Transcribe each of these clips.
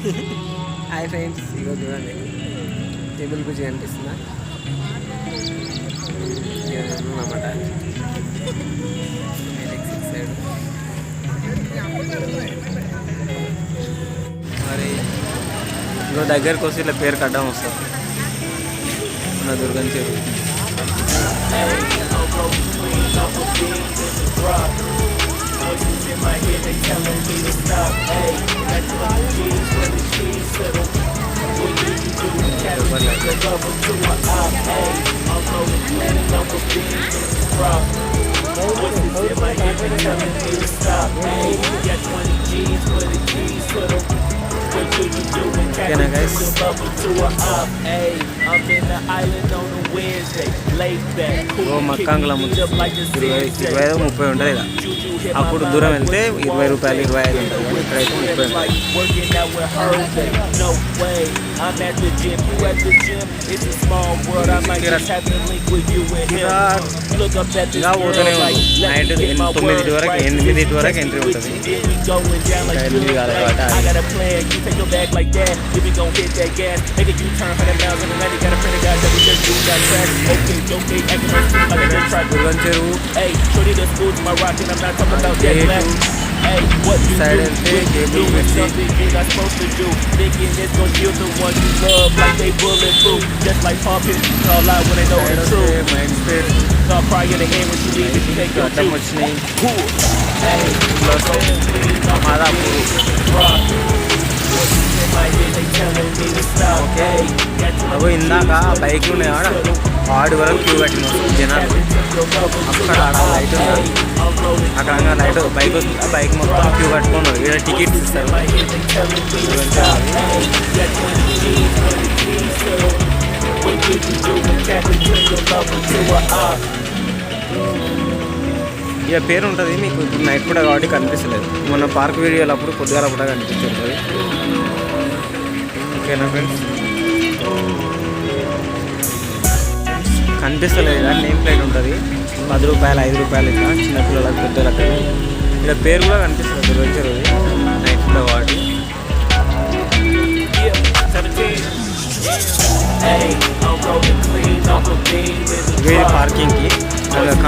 Hi friends, ఈరోజు చూడండి table గురించి కనిపిస్తుందా అన్నమాట. సైడ్ మరి ఇంకో దగ్గరకు వస్తే ఇలా పేరు కడ్డం వస్తుంది మన దుర్గం చెరువు. ఓకేనా గైస్, మక్కాంగుల ముందు 25-30 ఉంటుంది ఇలా. అప్పుడు దూరం వెళ్తే 20 రూపాయలు 25 ఉంటుంది, కానీ ఇక్కడైతే 30. ఇలా పోతూనే ఉంది. నైట్ 9 వరకు 8 వరకు ఎంట్రీ ఉంటుంది. 8 కాదు దుర్గం చెరువు సైడ్ వెళ్తే కేబుల్ బ్రిడ్జి, మైండ్ స్పేర్ అడ్డం వచ్చినాయి. మాదాపూర్ ఓకే. ఇందాక బైక్లు ఉన్నాయి ఆడ, ఆడి వరకు క్యూ కట్టిన జనాలు. అక్కడ ఆడ లైట్ ఉందా, అక్కడ లైట్ బైక్ వస్తుందా, బైక్ మొత్తం క్యూ కట్టుకున్నారు. ఇక్కడ టికెట్స్ ఇస్తారు. ఇక పేరు ఉంటుంది మీకు. ఇప్పుడు నైట్ కూడా కాబట్టి కనిపిస్తలేదు. మొన్న పార్క్ వీడియోలు అప్పుడు పొద్దుగాల కూడా కనిపిస్తుంటుంది. ఓకేనా ఫ్రెండ్స్, కనిపిస్తలేదు కానీ నేమ్ ప్లేట్ ఉంటుంది. 10 రూపాయలు 5 రూపాయలు ఇట్లా చిన్నపిల్లలకు పెద్దలకు. ఇక్కడ పేరు కూడా కనిపిస్తుంది దుర్గం చెరువు నైట్ కూడా కాబట్టి. ఇవే పార్కింగ్కి కార్లకు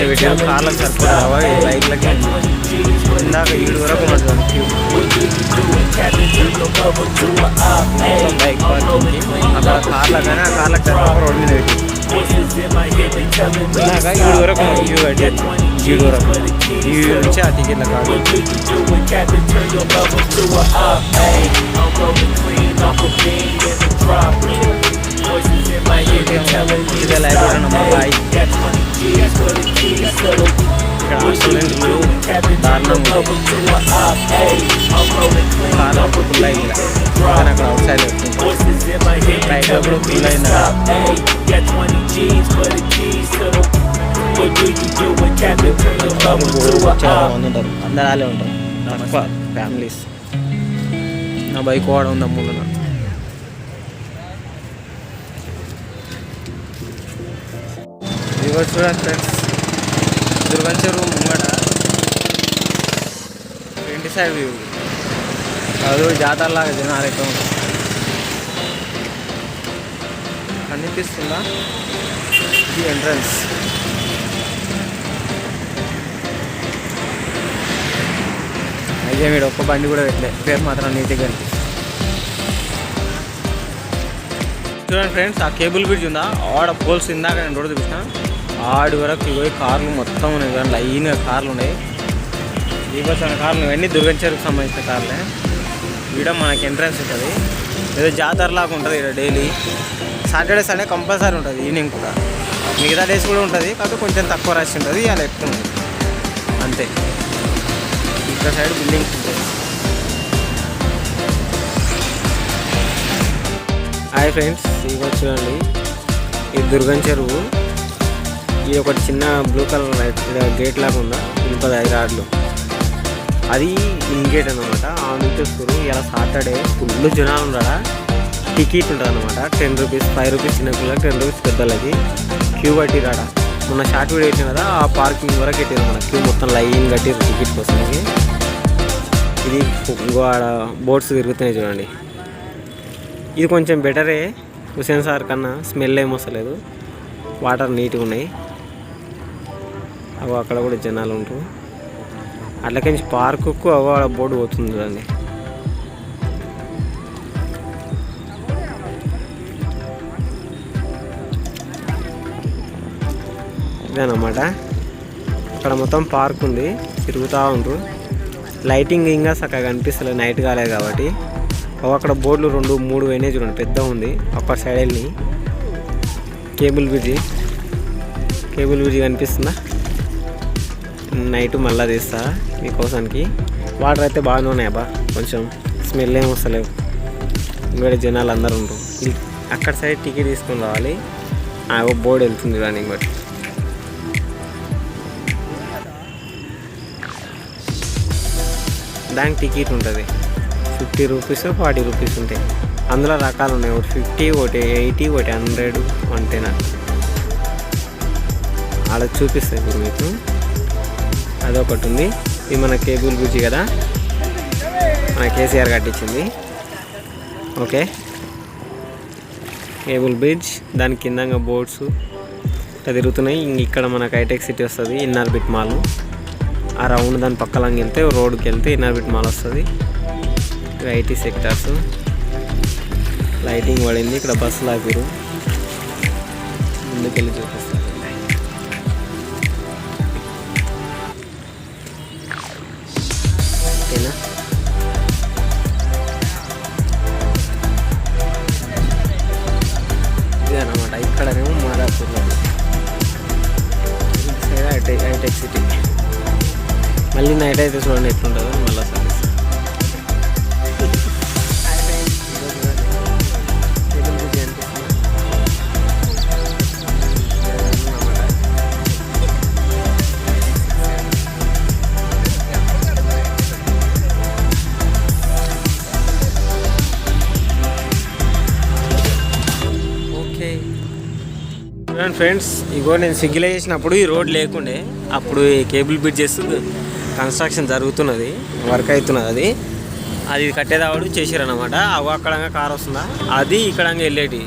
పెట్టారు. కార్లకు సరిపోతావా బైక్లకి. ఇందాక 7 వరకు ఉన్నటువంటి బైక్ పార్కింగ్కి. అక్కడ కార్లకు కానీ ఆ కార్లకు సరిపోతా రోడ్ మీద పెట్టి ఇందాక 7 వరకు క్యూ కట్టారు. 7 వరకు 7 నుంచి ఆ టికెట్ల కార్డు. ఇదే లైబ్రరీ నెంబర్ 5. ఇక్కడ స్టూడెంట్లు దారుణంగా చాలా ఫుల్ అయింది. కానీ అక్కడ అవుట్ సైడ్ బైక్లో కూడా ఫుల్ అయింది. చాలా మంది ఉంటారు, అందరు వాళ్ళే ఉంటారు, తక్కువ ఫ్యామిలీస్. నా బైక్ వాడ ఉంది అమ్ములు. ఇవ్వచ్చు చూడండి ఫ్రెండ్స్, దుర్గం చెరువు ముంగట 20 సైడ్ వ్యూ. అది జాతరలాగా జనాలు ఎక్కువ ఉంటుంది. కనిపిస్తుందా ఈ ఎంట్రన్స్? అయితే వీడు ఒక్క బండి కూడా పెట్టలేదు, పేరు మాత్రం నీట్గా కనిపిస్తుంది. చూడండి ఫ్రెండ్స్, ఆ కేబుల్ బ్రిడ్జ్ ఉందా, ఆడ పోల్స్ ఇందాక నేను రోడ్డు చూపిస్తాను. ఆడి వరకు పోయి కార్లు మొత్తం ఉన్నాయి, కానీ లైన్గా కార్లు ఉన్నాయి. ఇవ్వాల్సిన కార్లు ఇవన్నీ దుర్గం చెరువుకు సంబంధించిన కార్లే. ఇక్కడ మనకి ఎంట్రన్స్ ఉంటుంది. ఏదో జాతరలాగా ఉంటుంది ఇక్కడ. డైలీ సాటర్డే సండే కంపల్సరీ ఉంటుంది, ఈవినింగ్ కూడా. మిగతా డేస్ కూడా ఉంటుంది, కాకపోతే కొంచెం తక్కువ రష్ ఉంటుంది, అలా ఎక్కువ ఉంటుంది అంతే. ఇక్కడ సైడ్ బిల్డింగ్స్ ఉంటాయి. హాయ్ ఫ్రెండ్స్, ఇవ్వచ్చు చూడండి, ఈ దుర్గం చెరువు. ఇది ఒకటి చిన్న బ్లూ కలర్ లైట్ గేట్ లాగా ఉందా, 5 రాడ్లు. అది ఇన్గేట్ అనమాట. ఆ నుంచి వస్తారు. ఇలా సాటర్డే ఫుల్ జనాలు ఉండడా. టికెట్ ఉంటుంది అనమాట, 10 రూపీస్, 5 రూపీస్ చిన్నపిల్లలకి, 10 రూపీస్ పెద్దలకి. క్యూ కట్టిరాడ. మొన్న షార్ట్ వీడియో పెట్టిన కదా, ఆ పార్కింగ్ వరకు కట్టారు మన క్యూ మొత్తం లైన్ కట్టారు టికెట్ కోసంకి. ఇది ఇంకో ఆడ బోట్స్ తిరుగుతున్నాయి చూడండి. ఇది కొంచెం బెటరే హుసేన్ సార్ కన్నా, స్మెల్ ఏం వస్తలేదు, వాటర్ నీట్గా ఉన్నాయి. అవి అక్కడ కూడా జనాలు ఉంటారు. అట్లకించి పార్కుకు అవి ఆడ బోర్డు పోతుంది చూడండి. ఇదేనమాట అక్కడ మొత్తం పార్క్ ఉంది, తిరుగుతూ ఉంటారు. లైటింగ్ ఇంకా చక్కగా కనిపిస్తలేదు, నైట్ కాలేదు కాబట్టి. అక్కడ బోర్డులు 2-3 పోయినాయి చూడండి, పెద్ద ఉంది. ఒక సైడ్ వెళ్ళి కేబుల్ బ్రిడ్జి కనిపిస్తుందా? నైట్ మళ్ళీ తీస్తా మీకోసానికి. వాటర్ అయితే బాగానే ఉన్నాయి అబ్బా, కొంచెం స్మెల్ ఏం వస్తలేవు. ఇంకోటి జనాలు అందరూ ఉంటారు. అక్కడ సైడ్ టికెట్ తీసుకొని రావాలి. ఒక బోర్డు వెళ్తుంది కానీ ఇంకోటి. దానికి టికెట్ ఉంటుంది, 50 రూపీస్ 40 రూపీస్ ఉంటాయి. అందులో రకాలు ఉన్నాయి, ఒకటి 50, ఒకటి 80, ఒకటి 100, 110. ఆడ చూపిస్తాయి ఇప్పుడు మీకు. అదొకటి ఉంది. ఇది మన కేబుల్ బ్రిడ్జి కదా, మన కేసీఆర్ కట్టించింది. ఓకే, కేబుల్ బ్రిడ్జ్, దాని కింద బోట్స్ తిరుగుతున్నాయి. ఇక్కడ మనకు హైటెక్ సిటీ వస్తుంది, ఇన్నర్బిట్ మాల్. ఆ రౌండ్ దాని పక్కలంగా వెళ్తే రోడ్కి వెళ్తే ఇన్నర్బిట్ మాల్ వస్తుంది. ఐటీ సెక్టార్స్, లైటింగ్ పడింది. ఇక్కడ బస్సులు ఆపిరు, ముందుకెళ్ళి చూపిస్తారు. ఓకేనా, ఇదన్నమాట. ఇక్కడనేమో మాదాపూర్లో హైటెక్ సిటీ. మళ్ళీ నైట్ అయితే చూడండి ఎట్లుంటుందో మళ్ళీ సర్వీస్. ఫ్రెండ్స్, ఇగో నేను స్విగ్గీలో చేసినప్పుడు ఈ రోడ్ లేకుండే. అప్పుడు ఈ కేబుల్ బ్రిడ్జెస్ కన్స్ట్రక్షన్ జరుగుతున్నది, వర్క్ అవుతున్నది. అది కట్టేదావాడు చేసిరన్నమాట. అవి అక్కడంగా కార్ వస్తుందా, అది ఇక్కడంగా వెళ్ళేటి,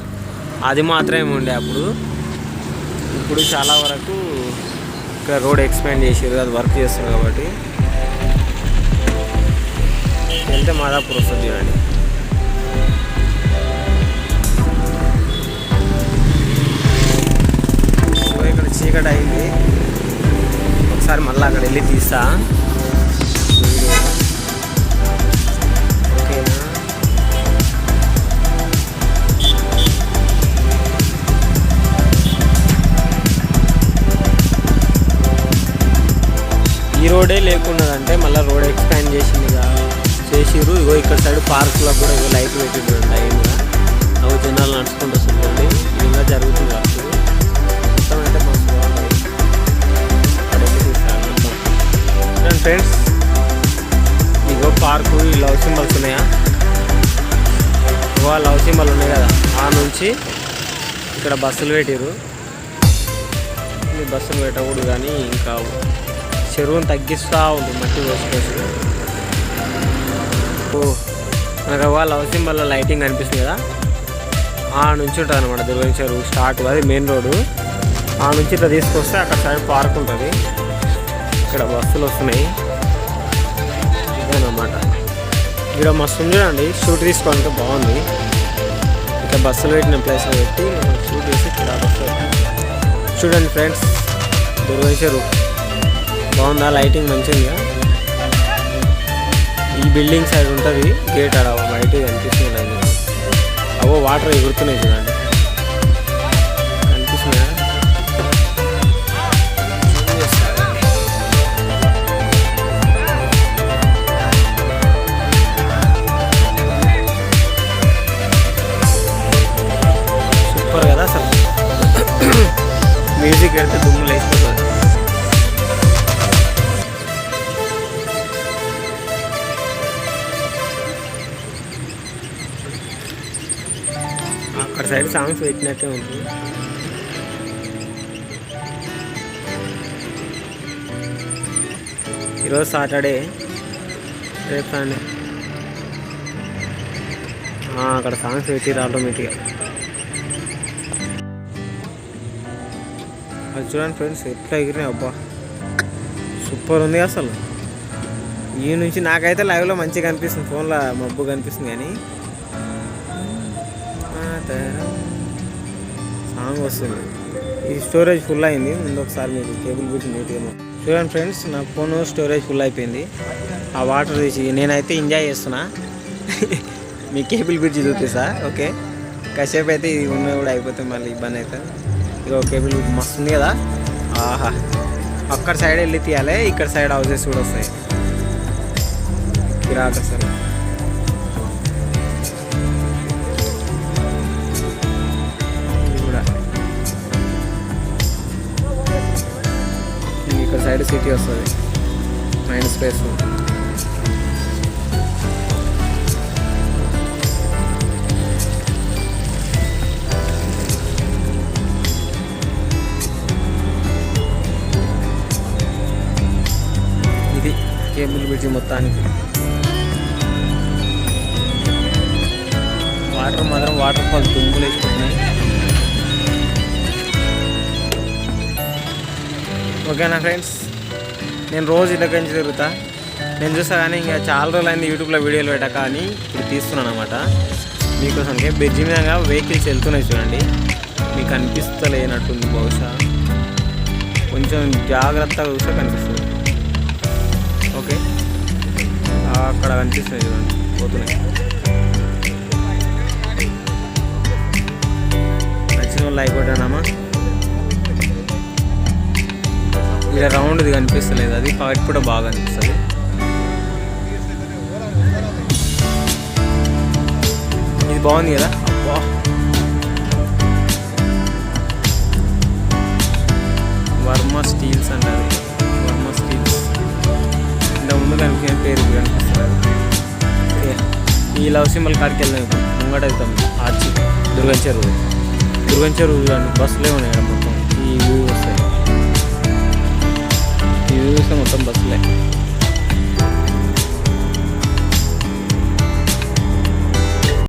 అది మాత్రమే ఉండే అప్పుడు. ఇప్పుడు చాలా వరకు ఇక్కడ రోడ్ ఎక్స్పాండ్ చేసారు, అది వర్క్ చేస్తారు కాబట్టి. వెళ్తే మాదాపూర్ వస్తుంది చూడండి. ఇక్కడ చీకటి అయింది, ఒకసారి మళ్ళీ అక్కడ వెళ్ళి తీస్తా. ఓకేనా, ఈ రోడే లేకున్నదంటే మళ్ళీ రోడ్ ఎక్స్పాండ్ చేసిర్రు. ఇగో ఇక్కడ సైడ్ పార్కులో కూడా ఇగో లైట్ పెట్టిండు లైన్గా. అవి జనాలు నడుచుకుంటూ వస్తుంది, ఇంకా జరుగుతుంది అప్పుడు. మొత్తం అయితే మస్తు బాగుంటుంది. అక్కడ వెళ్ళి తీస్తాను మొత్తం. ఫ్రెండ్స్, ఇగో పార్కు, ఈ లవ్ సింబల్స్ ఉన్నాయా, ఇగో లవ్ సింబల్ ఉన్నాయి కదా, ఆ నుంచి ఇక్కడ బస్సులు పెట్టిరు. ఈ బస్సులు పెట్టకూడదు కానీ ఇంకా చెరువును తగ్గిస్తూ ఉంటుంది, మట్టి పోసుకోవచ్చు. మనకు లవ్ సింబల్లో లైటింగ్ కనిపిస్తుంది కదా, ఆ నుంచి ఉంటుంది అనమాట దుర్గం చెరువు స్టార్ట్. అది మెయిన్ రోడ్డు. ఆ నుంచి ఇట్లా తీసుకొస్తే అక్కడ సైడ్ పార్క్ ఉంటుంది. ఇక్కడ బస్సులు వస్తున్నాయి ఇదేనమాట. ఇక్కడ మస్తు ఉంది చూడండి, షూట్ తీసుకోవాలంటే బాగుంది. ఇక్కడ బస్సులు పెట్టిన ప్లేస్లో పెట్టి మనం షూట్ చేసి ఇక్కడ వస్తుంది. చూడండి ఫ్రెండ్స్, దుర్గం చెరువు బాగుందా, లైటింగ్ మంచిగా. ఈ బిల్డింగ్ సైడ్ ఉంటుంది గేట్, ఆడ బయట కనిపిస్తుంది. అవో వాటర్ ఎగురుతున్నాయి చూడండి, కనిపిస్తున్నాయా? సూపర్ కదా అసలు. మ్యూజిక్ పెడితే దుమ్ము లేచిపోతుంది. అక్కడ సైడ్ సాంగ్స్ పెట్టినట్టే ఉంటుంది. ఈరోజు సాటర్డే, రేపు సండే అక్కడ సాంగ్స్ పెట్టిరు ఆటోమేటిక్గా. అది చూడండి ఫ్రెండ్స్ ఎట్లా ఎగిరినాయి, అబ్బా సూపర్ ఉంది అసలు. ఈ నుంచి నాకైతే లైవ్లో మంచిగా కనిపిస్తుంది, ఫోన్లో మబ్బు కనిపిస్తుంది కానీ సాంగ్ వస్తుంది. ఈ స్టోరేజ్ ఫుల్ అయింది. ముందు ఒకసారి మీకు కేబుల్ బ్రిడ్జ్ నీట్గా చూడండి ఫ్రెండ్స్. నా ఫోన్ స్టోరేజ్ ఫుల్ అయిపోయింది. ఆ వాటర్ తీసి నేనైతే ఎంజాయ్ చేస్తున్నా. మీ కేబుల్ బ్రిడ్జ్ చూపిస్తా. ఓకే కాసేపు అయితే ఇది ఉన్న కూడా అయిపోతే మళ్ళీ ఇబ్బంది అవుతుంది. ఇక కేబుల్ బ్రిడ్జ్ మస్తు ఉంది కదా. ఆహా అక్కడ సైడ్ వెళ్ళి తీయాలి, ఇక్కడ సైడ్ హౌసెస్ కూడా వస్తాయి. కిరాక్ అసలు. ఇక్కడ సైడ్ సిటీ వస్తుంది, మైండ్ స్పేస్. ఇది కేబుల్ బ్రిడ్జ్ మొత్తానికి. వాటర్ మాత్రం వాటర్ ఫాల్స్ దుమ్ములు వేసుకుంటున్నాయి. ఓకేనా ఫ్రెండ్స్, నేను రోజు ఇళ్ళకించి తిరుగుతా. నేను చూస్తా కానీ ఇంకా చాలా రోజులు అయింది యూట్యూబ్లో వీడియోలు పెట్టాక అని ఇప్పుడు తీస్తున్నాను అనమాట మీకోసంకే. బ్రిడ్జి మీద వెహికల్స్ వెళ్తున్నాయి చూడండి, మీకు అనిపిస్తలేనట్టుంది బహుశా, కొంచెం జాగ్రత్తగా చూస్తే కనిపిస్తుంది. ఓకే అక్కడ కనిపిస్తున్నాయి చూడండి, పోతున్నాయి. నచ్చిన వాళ్ళు లైక్ కొట్టానమ్మా. ఇలా రౌండ్ది కనిపిస్తలేదు, అది పైకి కూడా బాగా అనిపిస్తుంది. ఇది బాగుంది కదా. అబ్బా వర్మ స్టీల్స్ అంటారు, వర్మ స్టీల్స్. ఇంత ముందు కనిపించే పేరు కనిపిస్తుంది. ఈ లవ్ సింబల్ కాడికి వెళ్దాం ఇప్పుడు. ముంగట వెళ్తాం ఆర్చి దుర్గం చెరువు చూడండి, బస్సులే ఉన్నాయి మొత్తం. ఈ వ్యూ